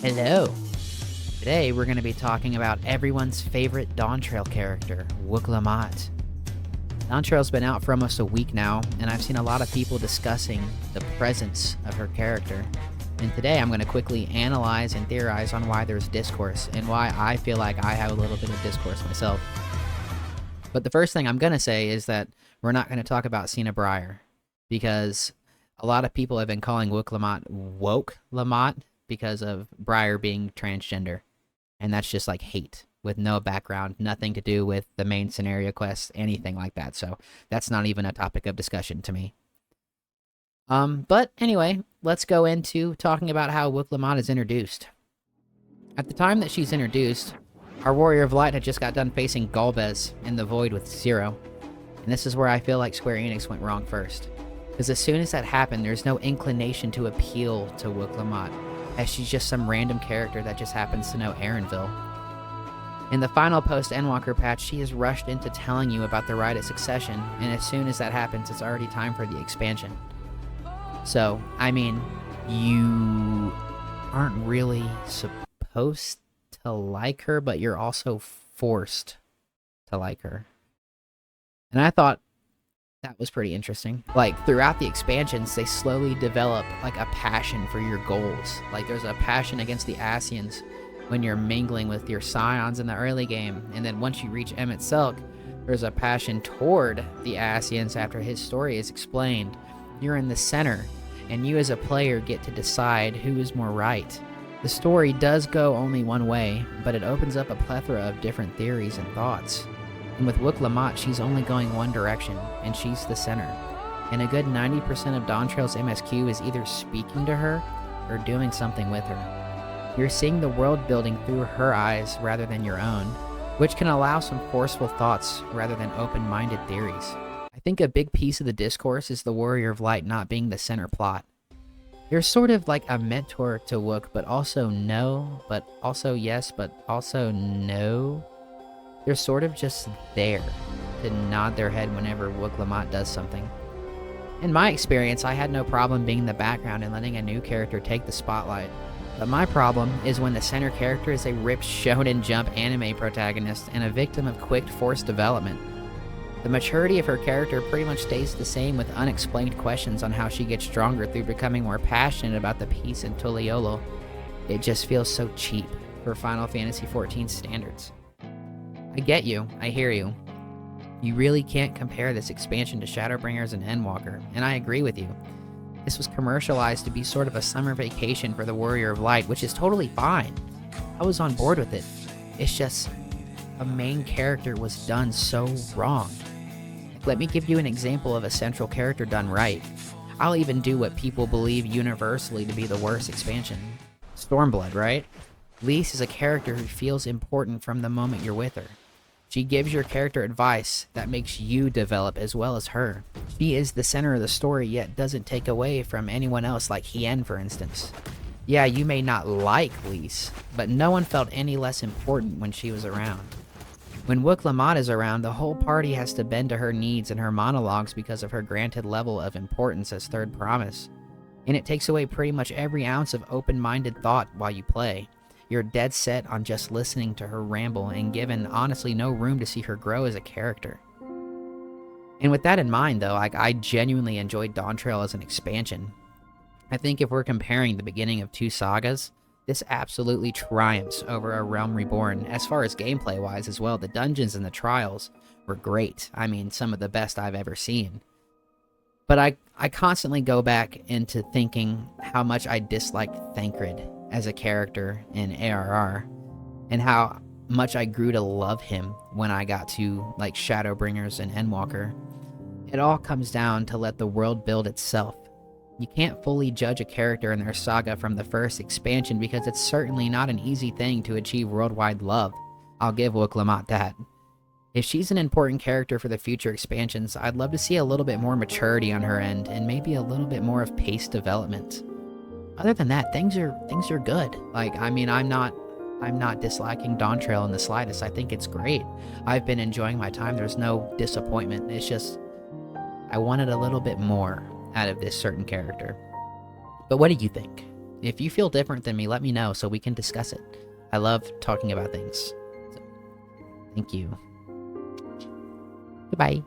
Hello! Today we're going to be talking about everyone's favorite DAWNTRAIL character, Wuk Lamat. DAWNTRAIL's been out for almost a week now, and I've seen a lot of people discussing the presence of her character. And today I'm going to quickly analyze and theorize on why there's discourse, and why I feel like I have a little bit of discourse myself. But the first thing I'm going to say is that we're not going to talk about Cena Breyer, because a lot of people have been calling Wuk Lamat Woke Lamat because of Breyer being transgender. And that's just like hate with no background, nothing to do with the main scenario quest, anything like that. So that's not even a topic of discussion to me. But anyway, let's go into talking about how Wuk Lamat is introduced. At the time that she's introduced, our Warrior of Light had just got done facing Golbez in the Void with Zero. And this is where I feel like Square Enix went wrong first. Because as soon as that happened, there's no inclination to appeal to Wuk Lamat, as she's just some random character that just happens to know Erenville. In the final post-Endwalker patch, she is rushed into telling you about the Rite of Succession, and as soon as that happens, it's already time for the expansion. So, I mean, you aren't really supposed to like her, but you're also forced to like her. And I thought that was pretty interesting. Like, throughout the expansions, they slowly develop, like, a passion for your goals. Like, there's a passion against the Ascians when you're mingling with your Scions in the early game. And then once you reach Emmett Selk, there's a passion toward the Ascians after his story is explained. You're in the center, and you as a player get to decide who is more right. The story does go only one way, but it opens up a plethora of different theories and thoughts. And with Wuk Lamat, she's only going one direction, and she's the center. And a good 90% of DAWNTRAIL's MSQ is either speaking to her or doing something with her. You're seeing the world building through her eyes rather than your own, which can allow some forceful thoughts rather than open-minded theories. I think a big piece of the discourse is the Warrior of Light not being the center plot. You're sort of like a mentor to Wuk, but also no, but also yes, but also no. They're sort of just there to nod their head whenever Wuk Lamat does something. In my experience, I had no problem being in the background and letting a new character take the spotlight. But my problem is when the center character is a ripped Shonen Jump anime protagonist and a victim of quick forced development. The maturity of her character pretty much stays the same, with unexplained questions on how she gets stronger through becoming more passionate about the peace in Tuliolo. It just feels so cheap for Final Fantasy XIV standards. I get you, I hear you. You really can't compare this expansion to Shadowbringers and Endwalker, and I agree with you. This was commercialized to be sort of a summer vacation for the Warrior of Light, which is totally fine. I was on board with it. It's just, a main character was done so wrong. Let me give you an example of a central character done right. I'll even do what people believe universally to be the worst expansion. Stormblood, right? Lise is a character who feels important from the moment you're with her. She gives your character advice that makes you develop as well as her. She is the center of the story, yet doesn't take away from anyone else, like Hien, for instance. Yeah, you may not like Lise, but no one felt any less important when she was around. When Wuk Lamat is around, the whole party has to bend to her needs and her monologues because of her granted level of importance as Third Promise. And it takes away pretty much every ounce of open-minded thought while you play. You're dead set on just listening to her ramble and given honestly no room to see her grow as a character. And with that in mind though, I genuinely enjoyed DAWNTRAIL as an expansion. I think if we're comparing the beginning of two sagas, this absolutely triumphs over A Realm Reborn. As far as gameplay wise as well, the dungeons and the trials were great. I mean, some of the best I've ever seen. But I constantly go back into thinking how much I disliked Thancred as a character in ARR, and how much I grew to love him when I got to like Shadowbringers and Endwalker. It all comes down to let the world build itself. You can't fully judge a character and their saga from the first expansion, because it's certainly not an easy thing to achieve worldwide love. I'll give Wuk Lamat that. If she's an important character for the future expansions, I'd love to see a little bit more maturity on her end, and maybe a little bit more of paced development. Other than that, things are good. Like, I mean, I'm not disliking DAWNTRAIL in the slightest. I think it's great. I've been enjoying my time. There's no disappointment. It's just, I wanted a little bit more out of this certain character. But what do you think? If you feel different than me, let me know so we can discuss it. I love talking about things. So, thank you. Goodbye.